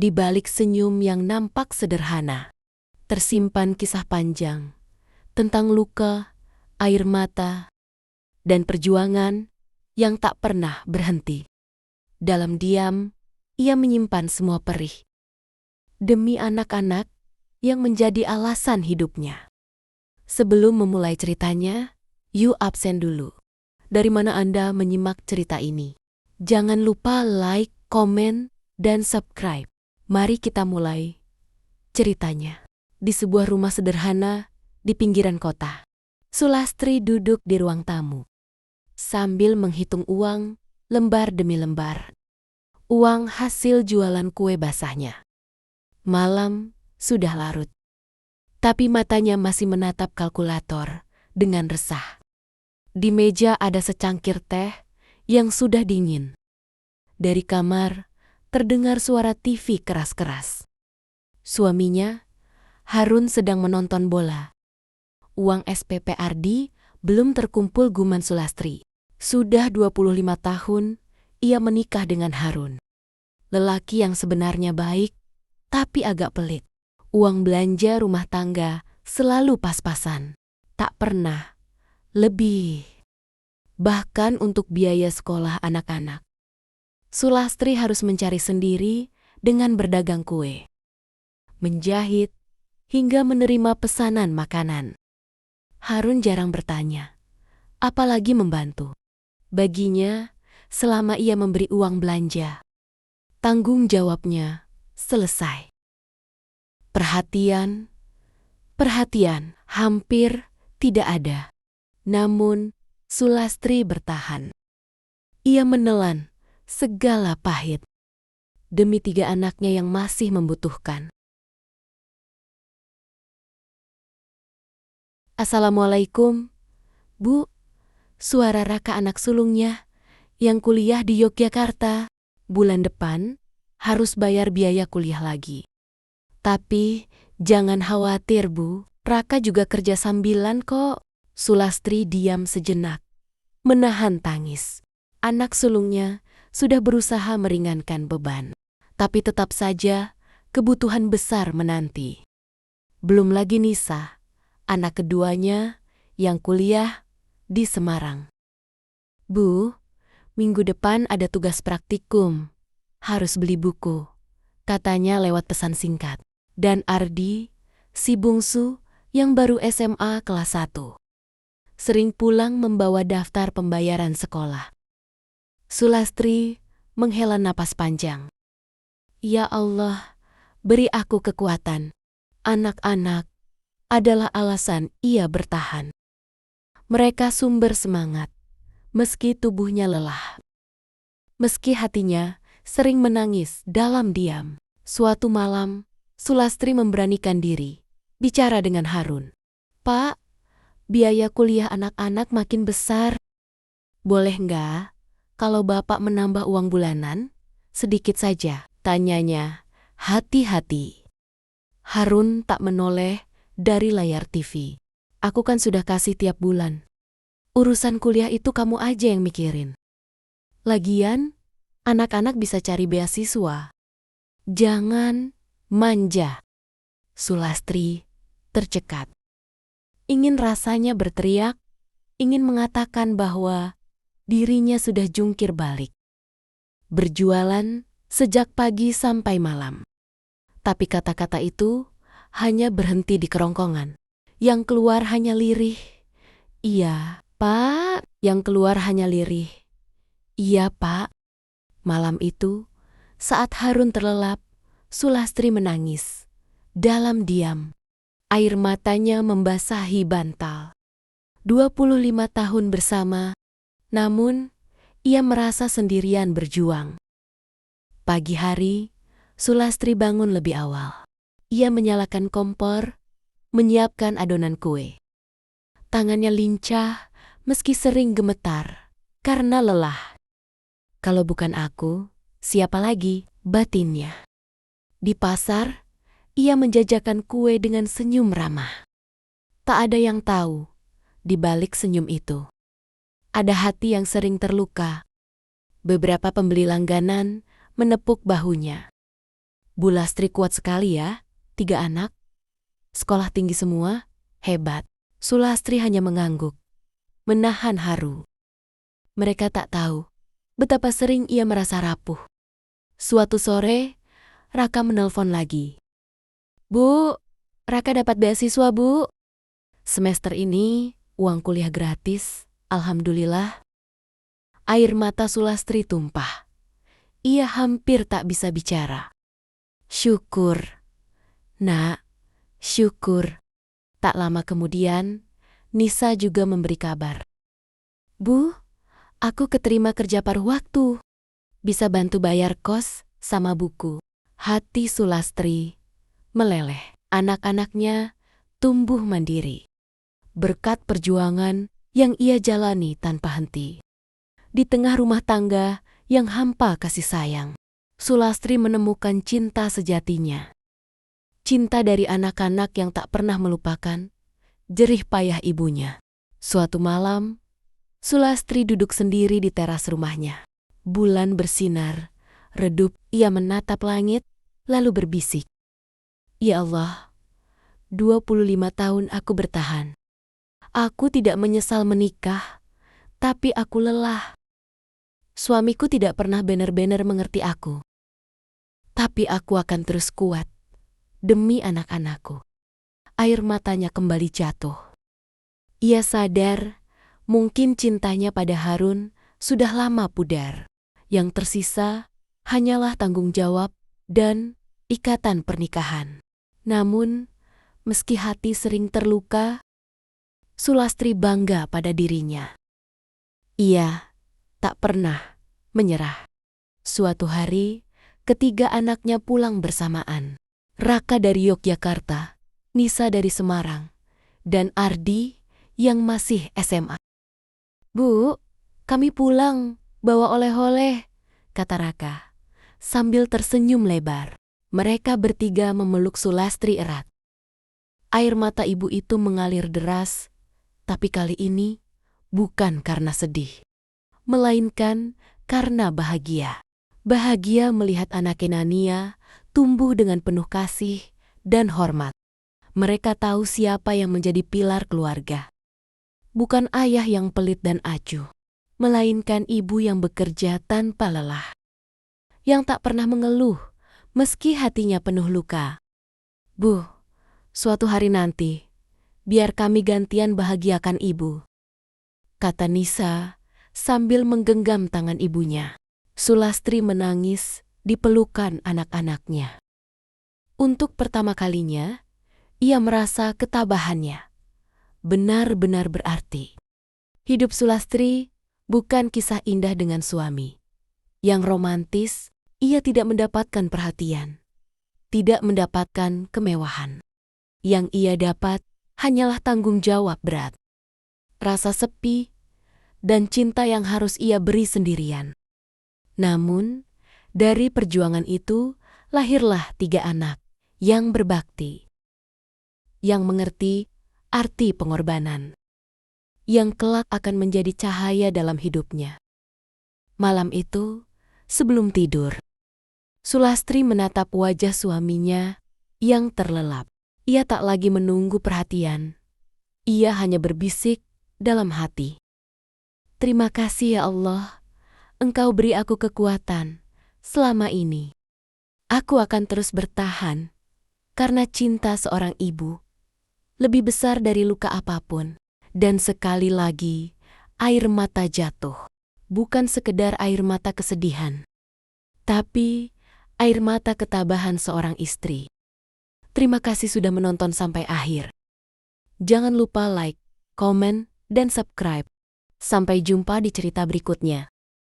Di balik senyum yang nampak sederhana, tersimpan kisah panjang tentang luka, air mata, dan perjuangan yang tak pernah berhenti. Dalam diam, ia menyimpan semua perih demi anak-anak yang menjadi alasan hidupnya. Sebelum memulai ceritanya, yuk absen dulu. Dari mana Anda menyimak cerita ini? Jangan lupa like, komen, dan subscribe. Mari kita mulai ceritanya. Di sebuah rumah sederhana di pinggiran kota, Sulastri duduk di ruang tamu sambil menghitung uang lembar demi lembar. Uang hasil jualan kue basahnya. Malam sudah larut, tapi matanya masih menatap kalkulator dengan resah. Di meja ada secangkir teh yang sudah dingin. Dari kamar terdengar suara TV keras-keras. Suaminya, Harun, sedang menonton bola. Uang SPP Ardi belum terkumpul, guman Sulastri. Sudah 25 tahun ia menikah dengan Harun. Lelaki yang sebenarnya baik, tapi agak pelit. Uang belanja rumah tangga selalu pas-pasan. Tak pernah lebih. Bahkan untuk biaya sekolah anak-anak, Sulastri harus mencari sendiri dengan berdagang kue, menjahit, hingga menerima pesanan makanan. Harun jarang bertanya, apalagi membantu. Baginya, selama ia memberi uang belanja, tanggung jawabnya selesai. Perhatian hampir tidak ada. Namun, Sulastri bertahan. Ia menelan segala pahit demi 3 anaknya yang masih membutuhkan. Assalamualaikum, Bu. Suara Raka, anak sulungnya yang kuliah di Yogyakarta. Bulan depan harus bayar biaya kuliah lagi. Tapi jangan khawatir, Bu. Raka juga kerja sambilan kok. Sulastri diam sejenak, menahan tangis. Anak sulungnya sudah berusaha meringankan beban, tapi tetap saja kebutuhan besar menanti. Belum lagi Nisa, anak keduanya yang kuliah di Semarang. Bu, minggu depan ada tugas praktikum. Harus beli buku, katanya lewat pesan singkat. Dan Ardi, si bungsu yang baru SMA kelas 1, sering pulang membawa daftar pembayaran sekolah. Sulastri menghela napas panjang. Ya Allah, beri aku kekuatan. Anak-anak adalah alasan ia bertahan. Mereka sumber semangat, meski tubuhnya lelah. Meski hatinya sering menangis dalam diam. Suatu malam, Sulastri memberanikan diri bicara dengan Harun. Pak, biaya kuliah anak-anak makin besar. Boleh nggak kalau Bapak menambah uang bulanan? Sedikit saja, tanyanya hati-hati. Harun tak menoleh dari layar TV. Aku kan sudah kasih tiap bulan. Urusan kuliah itu kamu aja yang mikirin. Lagian, anak-anak bisa cari beasiswa. Jangan manja. Sulastri tercekat. Ingin rasanya berteriak, ingin mengatakan bahwa dirinya sudah jungkir balik. Berjualan sejak pagi sampai malam. Tapi kata-kata itu hanya berhenti di kerongkongan. Yang keluar hanya lirih. Iya, Pak. Yang keluar hanya lirih. Iya, Pak. Malam itu, saat Harun terlelap, Sulastri menangis. Dalam diam, air matanya membasahi bantal. 25 tahun bersama, namun ia merasa sendirian berjuang. Pagi hari, Sulastri bangun lebih awal. Ia menyalakan kompor, menyiapkan adonan kue. Tangannya lincah meski sering gemetar karena lelah. Kalau bukan aku, siapa lagi? Batinnya. Di pasar, ia menjajakan kue dengan senyum ramah. Tak ada yang tahu, di balik senyum itu ada hati yang sering terluka. Beberapa pembeli langganan menepuk bahunya. Bu Lastri kuat sekali ya, 3 anak. Sekolah tinggi semua, hebat. Sulastri hanya mengangguk, menahan haru. Mereka tak tahu betapa sering ia merasa rapuh. Suatu sore, Raka menelpon lagi. Bu, Raka dapat beasiswa, Bu. Semester ini, uang kuliah gratis, alhamdulillah. Air mata Sulastri tumpah. Ia hampir tak bisa bicara. Syukur, Nak, syukur. Tak lama kemudian, Nisa juga memberi kabar. Bu, aku keterima kerja paruh waktu. Bisa bantu bayar kos sama buku. Hati Sulastri meleleh. Anak-anaknya tumbuh mandiri berkat perjuangan yang ia jalani tanpa henti. Di tengah rumah tangga yang hampa kasih sayang, Sulastri menemukan cinta sejatinya. Cinta dari anak-anak yang tak pernah melupakan jerih payah ibunya. Suatu malam, Sulastri duduk sendiri di teras rumahnya. Bulan bersinar, redup ia menatap langit, lalu berbisik. Ya Allah, 25 tahun aku bertahan. Aku tidak menyesal menikah, tapi aku lelah. Suamiku tidak pernah benar-benar mengerti aku. Tapi aku akan terus kuat, demi anak-anakku. Air matanya kembali jatuh. Ia sadar, mungkin cintanya pada Harun sudah lama pudar. Yang tersisa hanyalah tanggung jawab dan ikatan pernikahan. Namun, meski hati sering terluka, Sulastri bangga pada dirinya. Ia tak pernah menyerah. Suatu hari, ketiga anaknya pulang bersamaan. Raka dari Yogyakarta, Nisa dari Semarang, dan Ardi yang masih SMA. Bu, kami pulang, bawa oleh-oleh, kata Raka, sambil tersenyum lebar. Mereka bertiga memeluk Sulastri erat. Air mata ibu itu mengalir deras, tapi kali ini bukan karena sedih, melainkan karena bahagia. Bahagia melihat anaknya Nania tumbuh dengan penuh kasih dan hormat. Mereka tahu siapa yang menjadi pilar keluarga. Bukan ayah yang pelit dan acuh, melainkan ibu yang bekerja tanpa lelah. Yang tak pernah mengeluh, meski hatinya penuh luka. Bu, suatu hari nanti, biar kami gantian bahagiakan ibu, kata Nisa sambil menggenggam tangan ibunya. Sulastri menangis di pelukan anak-anaknya. Untuk pertama kalinya, ia merasa ketabahannya benar-benar berarti. Hidup Sulastri bukan kisah indah dengan suami. Yang romantis, ia tidak mendapatkan perhatian, tidak mendapatkan kemewahan. Yang ia dapat hanyalah tanggung jawab berat, rasa sepi, dan cinta yang harus ia beri sendirian. Namun, dari perjuangan itu lahirlah 3 anak yang berbakti, yang mengerti arti pengorbanan, yang kelak akan menjadi cahaya dalam hidupnya. Malam itu, sebelum tidur, Sulastri menatap wajah suaminya yang terlelap. Ia tak lagi menunggu perhatian. Ia hanya berbisik dalam hati. Terima kasih ya Allah, Engkau beri aku kekuatan selama ini. Aku akan terus bertahan, karena cinta seorang ibu lebih besar dari luka apapun. Dan sekali lagi, air mata jatuh. Bukan sekedar air mata kesedihan, tapi air mata ketabahan seorang istri. Terima kasih sudah menonton sampai akhir. Jangan lupa like, komen, dan subscribe. Sampai jumpa di cerita berikutnya.